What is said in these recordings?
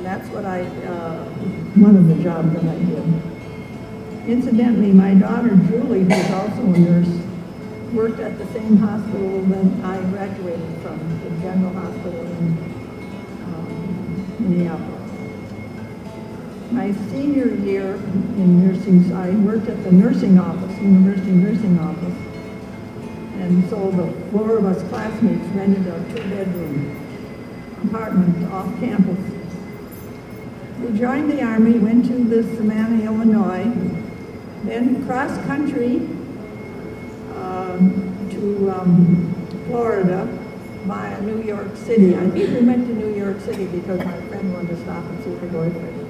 And that's what one of the jobs that I did. Incidentally, my daughter Julie, who's also a nurse, worked at the same hospital that I graduated from, the General Hospital in Minneapolis. My senior year in nursing, I worked at the nursing office, university nursing office, and so the four of us classmates rented a 2-bedroom apartment off campus. We joined the Army, went to the Savannah, Illinois, then cross country to Florida via New York City. I think we went to New York City because my friend wanted to stop and see her boyfriend.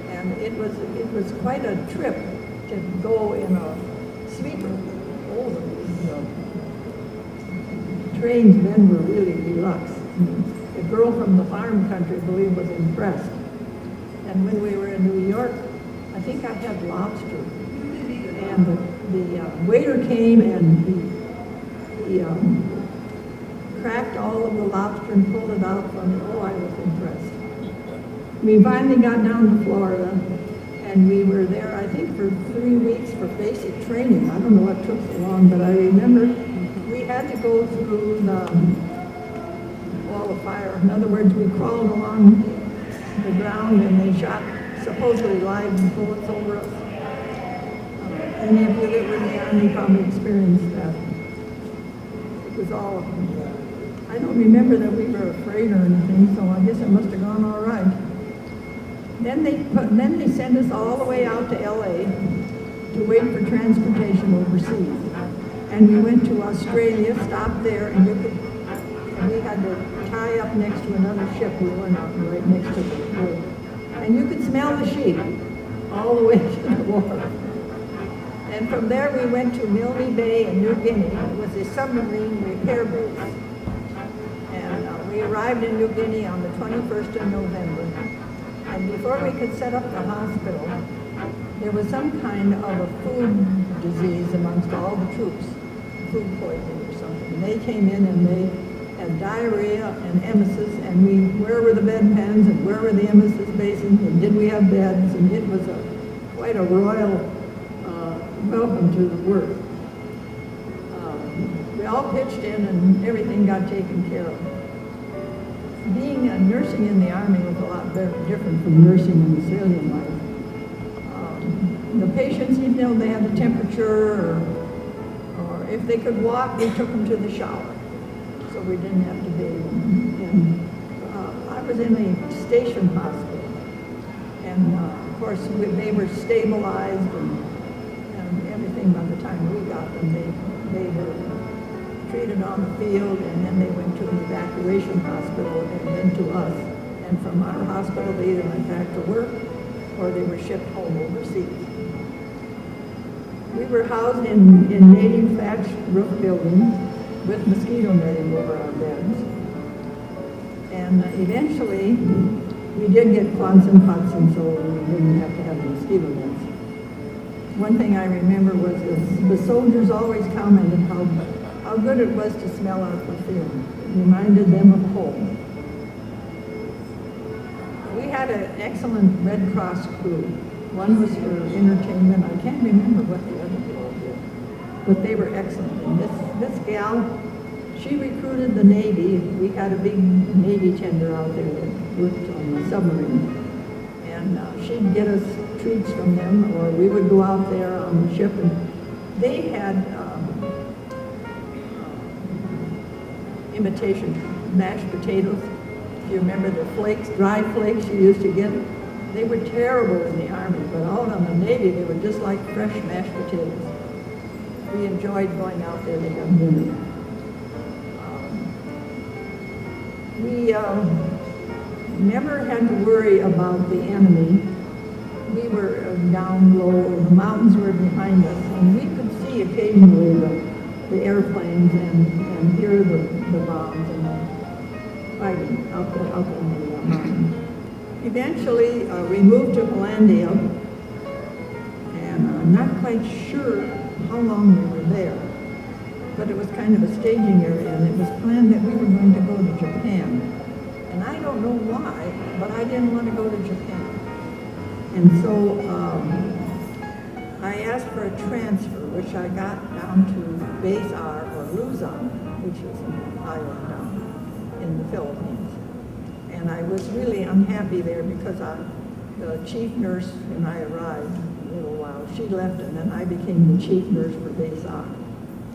And it was quite a trip to go in a sleeper. Oh, the trains then were really deluxe. The girl from the farm country, I believe, was impressed. And when we were in New York, I think I had lobster. And the waiter came and he cracked all of the lobster and pulled it out for me. Oh, I was impressed. We finally got down to Florida, and we were there, I think, for 3 weeks for basic training. I don't know what took so long, but I remember we had to go through the wall of fire. In other words, we crawled along the ground, and they shot supposedly live bullets over us. Any of you that were in the Army probably experienced that. It was all, I don't remember that we were afraid or anything, so I guess it must have gone all right. Then they sent us all the way out to LA to wait for transportation overseas. And we went to Australia, stopped there, and we had to tie up next to another ship. We were not right next to the boat. And you could smell the sheep all the way to the water. And from there we went to Milne Bay in New Guinea. It was a submarine repair base. And we arrived in New Guinea on the 21st of November. And before we could set up the hospital, there was some kind of a food disease amongst all the troops, food poisoning or something. And they came in and they had diarrhea and emesis, and where were the bedpans and where were the emesis basins, and did we have beds? And it was quite a royal welcome to the work. We all pitched in and everything got taken care of. Nursing in the Army was a lot different from nursing in the civilian life. The patients, they had a temperature, or if they could walk, we took them to the shower, so we didn't have to bathe them. And I was in a station hospital, and of course they were stabilized and everything. By the time we got them, they were treated on the field, and then they went to an evacuation hospital and then to us. And from our hospital, they either went back to work or they were shipped home overseas. We were housed in native thatched roof buildings with mosquito netting over our beds. And eventually, we did get Quonset huts, so we didn't have to have the mosquito nets. One thing I remember was the soldiers always commented how good it was to smell out the field. It reminded them of home. We had an excellent Red Cross crew. One was for entertainment. I can't remember what the other people did, but they were excellent. And this gal, she recruited the Navy. We had a big Navy tender out there that worked on the submarine. And she'd get us treats from them, or we would go out there on the ship, and they had imitation mashed potatoes. If you remember the flakes, dry flakes you used to get, they were terrible in the Army, but out on the Navy, they were just like fresh mashed potatoes. We enjoyed going out there to have dinner. We never had to worry about the enemy. We were down low, and the mountains were behind us, and we could see occasionally the airplanes and hear the bombs and the fighting up in the mountains. Eventually, we moved to Hollandia, and I'm not quite sure how long we were there, but it was kind of a staging area, and it was planned that we were going to go to Japan. And I don't know why, but I didn't want to go to Japan. And so I asked for a transfer, which I got down to Bazar or Luzon, which is an island down in the Philippines. And I was really unhappy there because the chief nurse, when I arrived a little while, she left, and then I became the chief nurse for Bazar.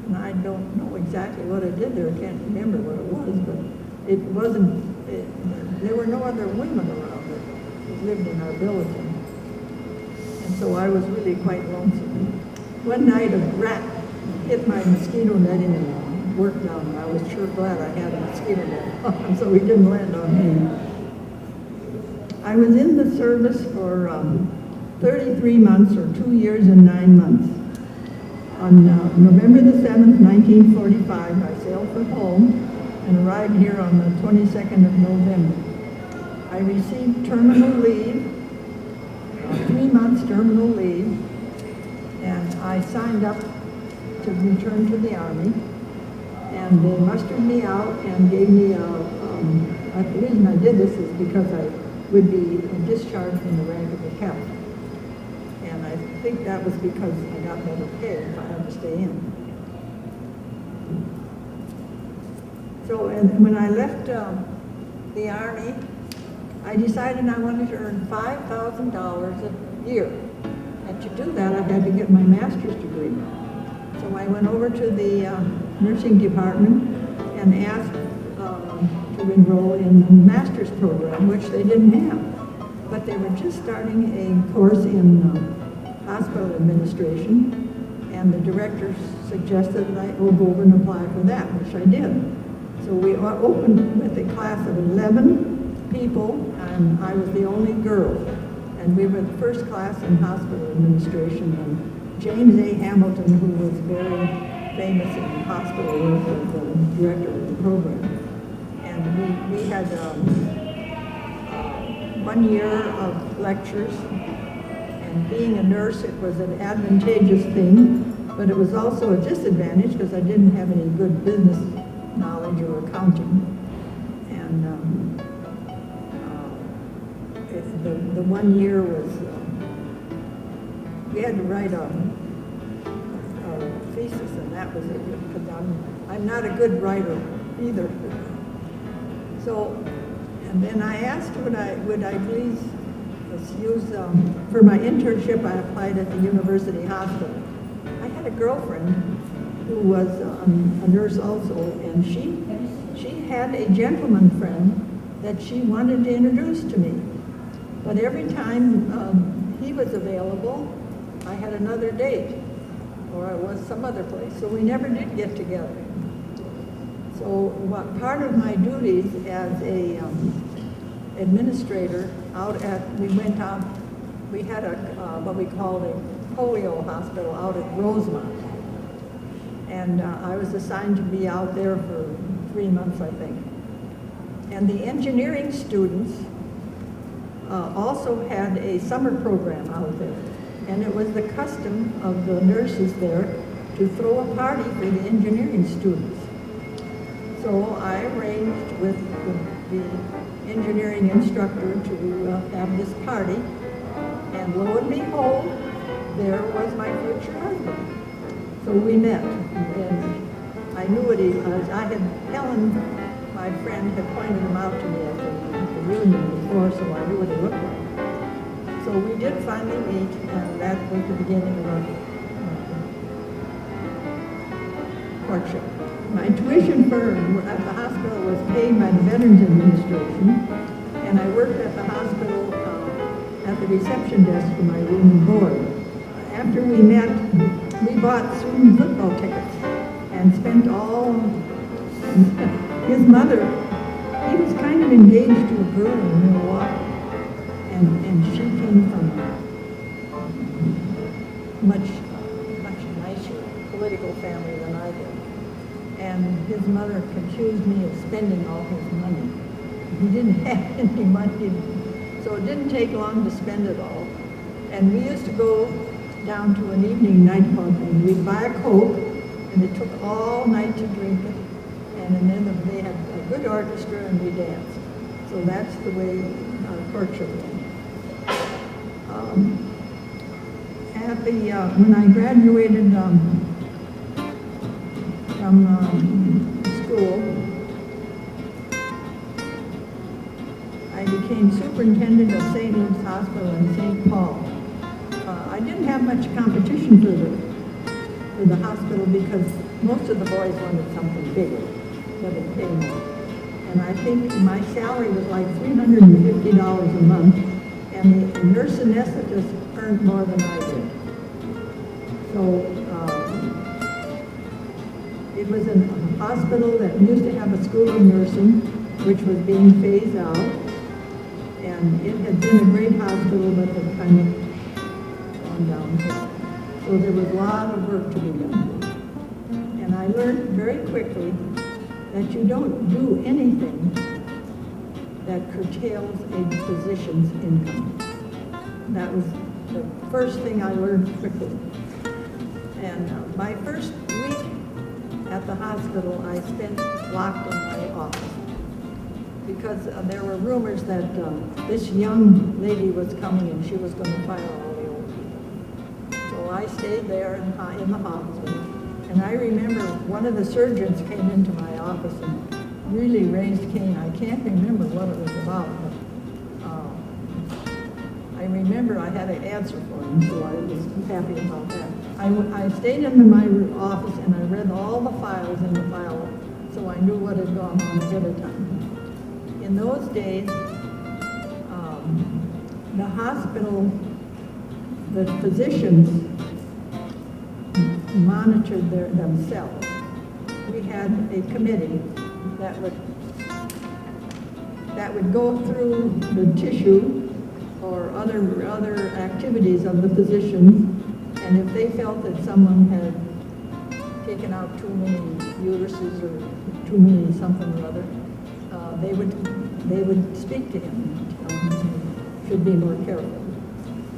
And I don't know exactly what I did there. I can't remember what it was, but it wasn't, there were no other women around that lived in our building. And so I was really quite lonesome. One night a rat hit my mosquito netting and worked down, and I was sure glad I had a mosquito net on, so he didn't land on me. I was in the service for 33 months, or 2 years and 9 months. On November the 7th, 1945, I sailed for home and arrived here on the 22nd of November. I received terminal leave, 3 months terminal leave, and I signed up to return to the Army, and they mustered me out and gave me the reason I did this is because I would be discharged in the rank of a captain. And I think that was because I got better pay if I had to stay in. So, and when I left the Army, I decided I wanted to earn $5,000 a year. And to do that, I had to get my master's degree. So I went over to the nursing department and asked to enroll in the master's program, which they didn't have. But they were just starting a course in hospital administration, and the director suggested that I go over and apply for that, which I did. So we opened with a class of 11 people, and I was the only girl. And we were the first class in hospital administration, and James A. Hamilton, who was very famous in hospital work, was the director of the program. And we had 1 year of lectures, and being a nurse, it was an advantageous thing, but it was also a disadvantage because I didn't have any good business knowledge or accounting. And the 1 year was, we had to write a thesis, and that was it, because I'm not a good writer either. So, and then I asked would I please use, for my internship I applied at the University Hospital. I had a girlfriend who was a nurse also, and she had a gentleman friend that she wanted to introduce to me. But every time he was available, I had another date, or I was some other place, so we never did get together. So part of my duties as a administrator we had a what we called a polio hospital out at Rosemont. And I was assigned to be out there for 3 months, I think. And the engineering students also had a summer program out there. And it was the custom of the nurses there to throw a party for the engineering students. So I arranged with the engineering instructor to have this party, and lo and behold, there was my future husband. So we met, and I knew what he was. Helen, my friend, had pointed him out to me at the reunion before, so I knew what he looked like. So we did finally meet, and that was the beginning of our courtship. My tuition for at the hospital was paid by the Veterans Administration, and I worked at the hospital at the reception desk for my room and board. After we met, we bought student football tickets and spent all, his mother, he was kind of engaged to a girl in Milwaukee, and she came from a much nicer political family than I did. And his mother accused me of spending all his money. He didn't have any money, so it didn't take long to spend it all. And we used to go down to an evening nightclub, and we'd buy a Coke, and it took all night to drink it. And then they had a good orchestra, and we danced. So that's the way our torture room. When I graduated from school, I became superintendent of St. Luke's Hospital in St. Paul. I didn't have much competition for the hospital because most of the boys wanted something bigger, but it paid more. And I think my salary was like $350 a month, and the nurse anesthetist earned more than I did. So it was a hospital that used to have a school of nursing, which was being phased out. And it had been a great hospital, but had kind of gone downhill. So there was a lot of work to be done. And I learned very quickly that you don't do anything that curtails a physician's income. That was the first thing I learned quickly. And my first week at the hospital, I spent locked in my office because there were rumors that this young lady was coming and she was going to fire all the old people. So I stayed there in the hospital. And I remember one of the surgeons came into my office and really raised Cain. I can't remember what it was about, but I remember I had an answer for him, so I was happy about that. I stayed in my office and I read all the files in the file, so I knew what had gone on ahead of time. In those days, the hospital, the physicians monitored themselves. We had a committee that would go through the tissue or other activities of the physicians, and if they felt that someone had taken out too many uteruses or too many something or other, they would speak to him and tell him he should be more careful.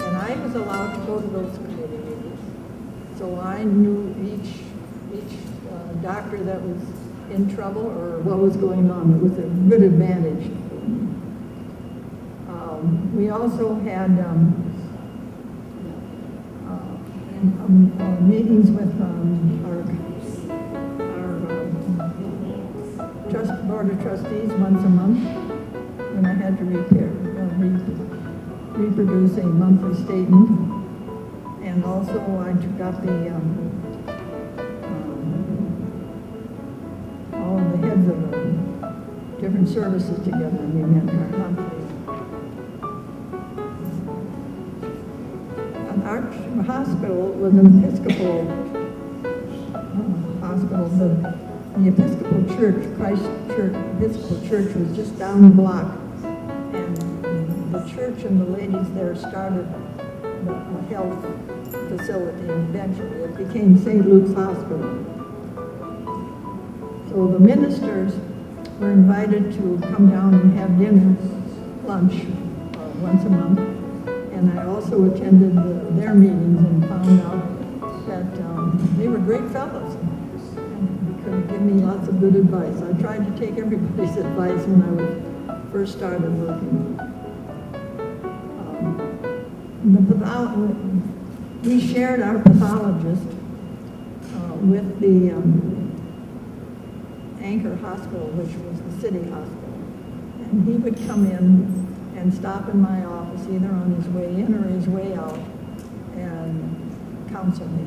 And I was allowed to go to those committee meetings, so I knew each doctor that was in trouble or what was going on. It was a good advantage for me. We also had meetings with our board of trustees once a month when I had to reproduce a monthly statement. And also I got all of the heads of the different services together, and we met monthly. Our hospital was an Episcopal hospital. The Episcopal Church, Christ Church, Episcopal Church was just down the block. And the church and the ladies there started a health facility, and eventually it became St. Luke's Hospital. So the ministers were invited to come down and have dinner, lunch, once a month. And I also attended their meetings and found out that they were great fellows and could give me lots of good advice. I tried to take everybody's advice when I first started working. We shared our pathologist with the Anchor Hospital, which was the city hospital. And he would come in and stop in my office either on his way in or his way out and counsel me.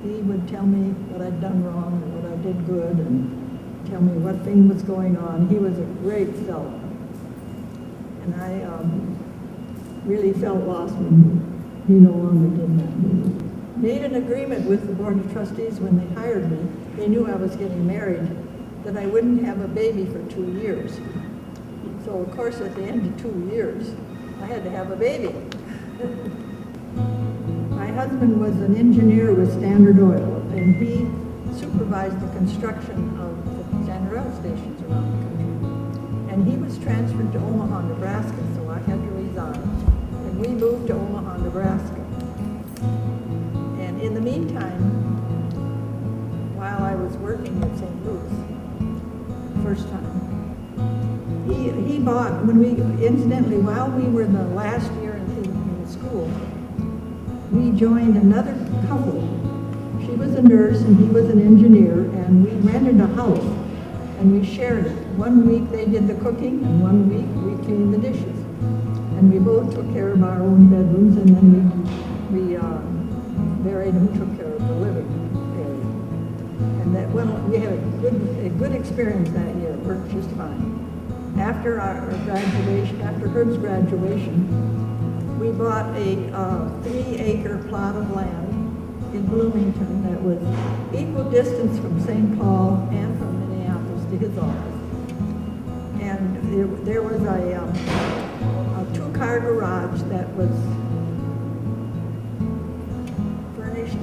He would tell me what I'd done wrong and what I did good and tell me what thing was going on. He was a great fellow. And I really felt lost when he no longer did that. Made an agreement with the Board of Trustees when they hired me. They knew I was getting married, that I wouldn't have a baby for 2 years. So, of course, at the end of 2 years, I had to have a baby. My husband was an engineer with Standard Oil, and he supervised the construction of the Standard Oil stations around the country. And he was transferred to Omaha, Nebraska, so I had to resign. And we moved to Omaha, Nebraska. And in the meantime, while I was working at St. Luke's, first time, he bought, incidentally, while we were in the last year in school, we joined another couple. She was a nurse and he was an engineer, and we rented a house and we shared it. One week they did the cooking and one week we cleaned the dishes. And we both took care of our own bedrooms, and then we married who took care of the living area. And that we had a good experience that year. It worked just fine. After Herb's graduation, we bought a 3-acre plot of land in Bloomington that was equal distance from St. Paul and from Minneapolis to his office. And there was a 2-car garage that was furnished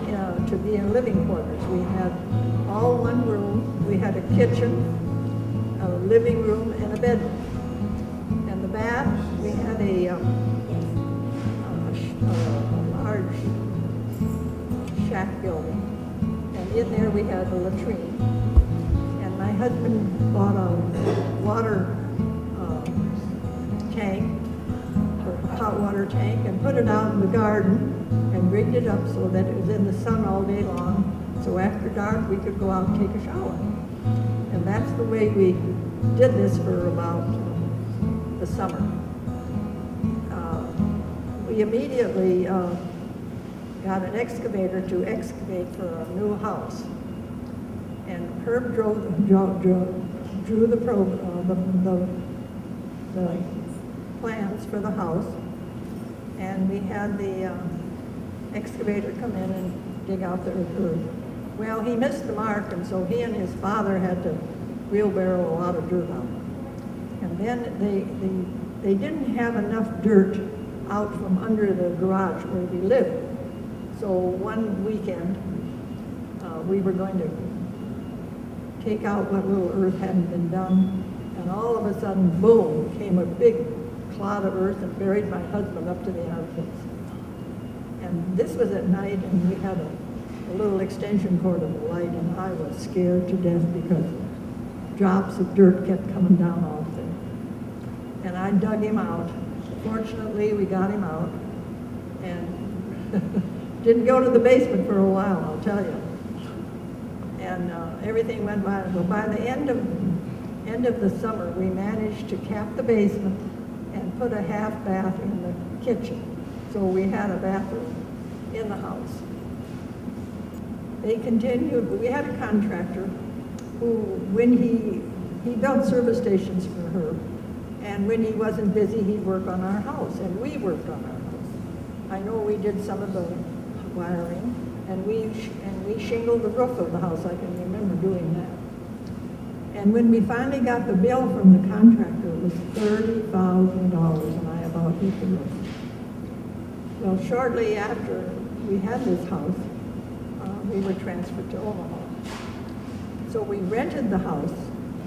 to be in living quarters. We had all one room. We had a kitchen, a living room, and a bedroom. And the bath, we had a large shack building. And in there we had a latrine. And my husband bought a water tank, hot water tank, and put it out in the garden and rigged it up so that it was in the sun all day long. So after dark we could go out and take a shower. And that's the way we did this for about the summer. We immediately got an excavator to excavate for a new house. And Herb drew the plans for the house, and we had the excavator come in and dig out the earth. Well, he missed the mark, and so he and his father had to wheelbarrow a lot of dirt out. And then they didn't have enough dirt out from under the garage where we lived. So one weekend, we were going to take out what little earth hadn't been done, and all of a sudden, boom, came a big clod of earth and buried my husband up to the armpits. And this was at night, and we had a little extension cord of the light, and I was scared to death because drops of dirt kept coming down all the thing. And I dug him out. Fortunately, we got him out, and didn't go to the basement for a while, I'll tell you. And everything went by. Well, by the end of the summer, we managed to cap the basement and put a half bath in the kitchen. So we had a bathroom in the house. They continued. We had a contractor who, when he built service stations for her, and when he wasn't busy, he'd work on our house, and we worked on our house. I know we did some of the wiring, and we shingled the roof of the house. I can remember doing that. And when we finally got the bill from the contractor, it was $30,000, and I about hit the roof. Well, shortly after we had this house, we were transferred to Omaha. So we rented the house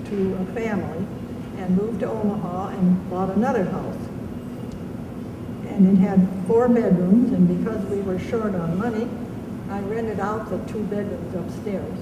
to a family and moved to Omaha and bought another house. And it had 4 bedrooms, and because we were short on money, I rented out the 2 bedrooms upstairs.